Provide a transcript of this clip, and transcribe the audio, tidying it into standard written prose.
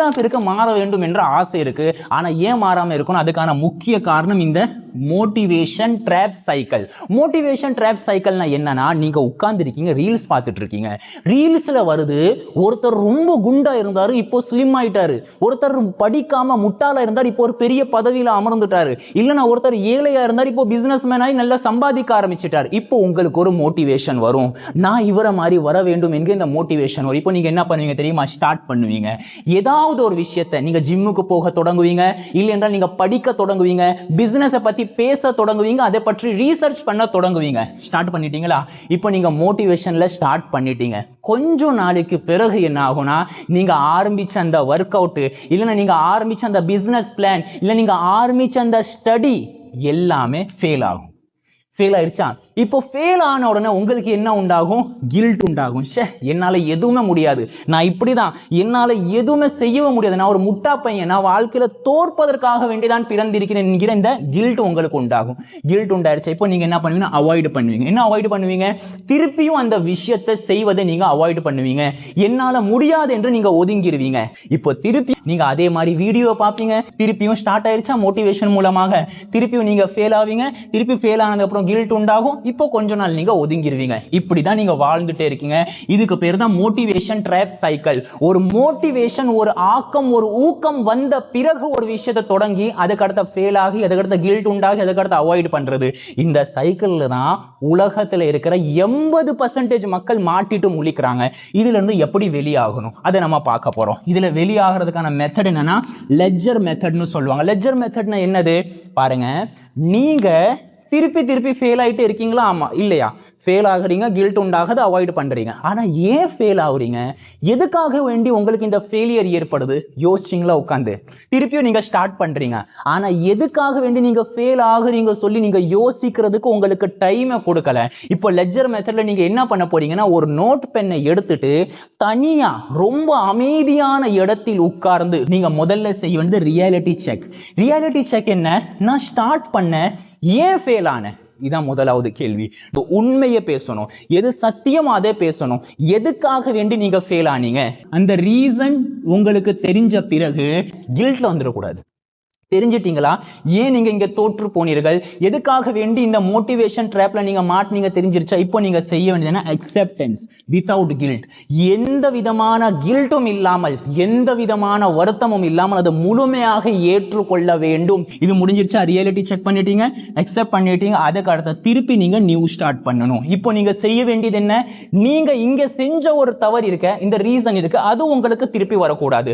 எல்லா பேருக்கும் மாற வேண்டும் என்ற ஆசை இருக்கு. ஆனா ஏன் மாறாம இருக்கணும்? அதுக்கான முக்கிய காரணம் இந்த motivation drop cycle. Motivation drop சைக்கிள்னா என்னன்னா, நீங்க உட்கார்ந்து இருக்கீங்க, ரீல்ஸ் பார்த்துட்டு இருக்கீங்க. ரீல்ஸ்ல வருது, ஒருத்தர் ரொம்ப குண்டா இருந்தாரு, இப்போ ஸ்லிம் ஆயிட்டாரு. ஒருத்தர் படிக்காம முட்டாளா இருந்தார், இப்போ ஒரு பெரிய பதவியில அமர்ந்துட்டாரு. இல்லைன்னா ஒருத்தர் ஏழையா இருந்தார், இப்போ பிசினஸ் மேன் ஆகி நல்லா சம்பாதிக்க ஆரம்பிச்சிட்டார். இப்போ உங்களுக்கு ஒரு மோட்டிவேஷன் வரும், நான் இவரை மாதிரி வர வேண்டும் என்கிற இந்த மோட்டிவேஷன் வரும். இப்போ நீங்க என்ன பண்ணுவீங்க தெரியுமா? ஸ்டார்ட் பண்ணுவீங்க. ஏதாவது ஒரு விஷயத்தை நீங்க ஜிம்முக்கு போக தொடங்குவீங்க, இல்லை என்றால் நீங்க படிக்க தொடங்குவீங்க, பிசினஸை பத்தி பேச தொடங்குவீங்க, அதை பற்றி ரீசர்ச் பண்ண தொடங்குவீங்க. ஸ்டார்ட் பண்ணிட்டீங்களா? இப்போ நீங்க மோட்டிவேஷன்ல ஸ்டார்ட் பண்ணிட்டீங்க. கொஞ்சம் நாளைக்கு பிறகு என்ன ஆகும்னா, நீங்க ஆரம்பிச்ச அந்த ஒர்க் அவுட், இல்லைன்னா நீங்க ஆரம்பிச்ச அந்த பிசினஸ் பிளான், இல்லை நீங்க ஆரம்பிச்ச அந்த ஸ்டடி எல்லாமே ஃபெயில் ஆகும். ஃபெயில் ஆயிடுச்சா? இப்போ ஃபெயில் ஆன உடனே உங்களுக்கு என்ன உண்டாகும்? கில்ட் உண்டாகும். ச்சே, என்னால எதுவுமே முடியாது, நான் இப்படிதான், என்னால எதுவுமே செய்யவே முடியாது, நான் ஒரு முட்டா பையன், நான் வாழ்க்கையில தோற்பதற்காக வேண்டிதான் பிறந்திருக்கிறேன் என்கிற இந்த கில்ட் உங்களுக்கு உண்டாகும். கில்ட் உண்டாயிருச்சு. இப்போ நீங்க என்ன பண்ணுவீங்க? அவாய்ட் பண்ணுவீங்க. என்ன அவாய்ட் பண்ணுவீங்க? திருப்பியும் அந்த விஷயத்தை செய்வதை நீங்க அவாய்ட் பண்ணுவீங்க. என்னால முடியாது என்று நீங்க ஒதுங்கிடுவீங்க. இப்போ திருப்பி நீங்க அதே மாதிரி வீடியோ பார்ப்பீங்க, திருப்பியும் ஸ்டார்ட் ஆயிருச்சா? மோட்டிவேஷன் மூலமாக திருப்பியும் நீங்க ஃபெயில் ஆவீங்க. திருப்பி ஃபெயில் ஆனதுக்கு அப்புறம் கில்ட் உண்டாகும். இப்போ கொஞ்ச நாள் நீங்க ஒதுங்கிடுவீங்க. இப்படிதான் நீங்க வாழ்ந்துட்டே இருக்கீங்க. இதுக்கு பேர் தான் மோட்டிவேஷன் ட்ராப் சைக்கிள். ஒரு மோட்டிவேஷன், ஒரு ஆக்கம், ஒரு ஊக்கம் வந்த பிறகு ஒரு விஷயத்தை தொடங்கி அதுக்கடுத்த ஃபெயில் ஆகி, அதுக்கடுத்த கில்ட் உண்டாகி, அதுக்கடுத்த அவாய்ட் பண்றது. இந்த சைக்கிள்ல தான் உலகத்துல இருக்கிற 80% மக்கள் மாட்டிட்டு முழிக்கிறாங்க. இதுல இருந்து எப்படி வெளியாகணும் அதை நம்ம பார்க்க போறோம். இதுல வெளியாகிறதுக்கான மெத்தட் என்னன்னா, லெட்ஜர் மெத்தட்னு சொல்லுவாங்க. லெட்ஜர் மெத்தட்னா என்னது பாருங்க. நீங்க திருப்பி திருப்பி ஃபெயில் ஆகிட்டே இருக்கீங்களா? ஆமா இல்லையா? ஃபெயில் ஆகுறீங்க, கில்ட் உண்டாகுது, அவாய்ட் பண்றீங்க. ஆனா ஏன் ஃபெயில் ஆகுறீங்க? எதுக்காக வேண்டி உங்களுக்கு இந்த ஃபெயிலியர் ஏற்படுது? யோசிச்சிங்களா உட்காந்து? திருப்பியும் நீங்க ஸ்டார்ட் பண்றீங்க. ஆனா எதுக்காக வேண்டி நீங்க ஃபெயில் ஆகுறீங்க சொல்லி நீங்க யோசிக்கிறதுக்கு உங்களுக்கு டைமை கொடுக்கல. இப்போ லெட்ஜர் மெத்தட்ல நீங்க என்ன பண்ண போறீங்கன்னா, ஒரு நோட் பெண்ணை எடுத்துட்டு தனியா ரொம்ப அமைதியான இடத்தில் உட்கார்ந்து நீங்க முதல்ல செய்ய வேண்டியது ரியாலிட்டி செக். ரியாலிட்டி செக் என்ன? நான் ஸ்டார்ட் பண்ண, ஏன் ஃபெயில் ஆன? இதான் முதலாவது கேள்வி. உண்மையை பேசணும், எது சத்தியம் அதை பேசணும். எதுக்காக வேண்டி நீங்க ஃபெயில் ஆனீங்க அந்த ரீசன் உங்களுக்கு தெரிஞ்ச பிறகு கில்ட்ல வந்துடக்கூடாது. தெரிஞ்சிட்டீங்களா? ஏன் நீங்க இங்க தோற்று போனீர்கள், எதுக்காக வேண்டி இந்த மோட்டிவேஷன் ட்ராப்ல நீங்க மாட்டினீங்க தெரிஞ்சிருச்சா? இப்போ நீங்க செய்ய வேண்டியது அக்செப்டன்ஸ் வித்தவுட் கில்ட். எந்த விதமான கில்ட்டும் இல்லாமல், எந்த விதமான வருத்தமும் இல்லாமல் அதை முழுமையாக ஏற்றுக்கொள்ள வேண்டும். இது முடிஞ்சிருச்சா? ரியாலிட்டி செக் பண்ணிட்டீங்க, அக்செப்ட் பண்ணிட்டீங்க, அதுக்கு அடுத்த திருப்பி நீங்க நியூ ஸ்டார்ட் பண்ணணும். இப்போ நீங்க செய்ய வேண்டியது என்ன? நீங்க இங்க செஞ்ச ஒரு தவறு இருக்க, இந்த ரீசன் இருக்கு, அது உங்களுக்கு திருப்பி வரக்கூடாது.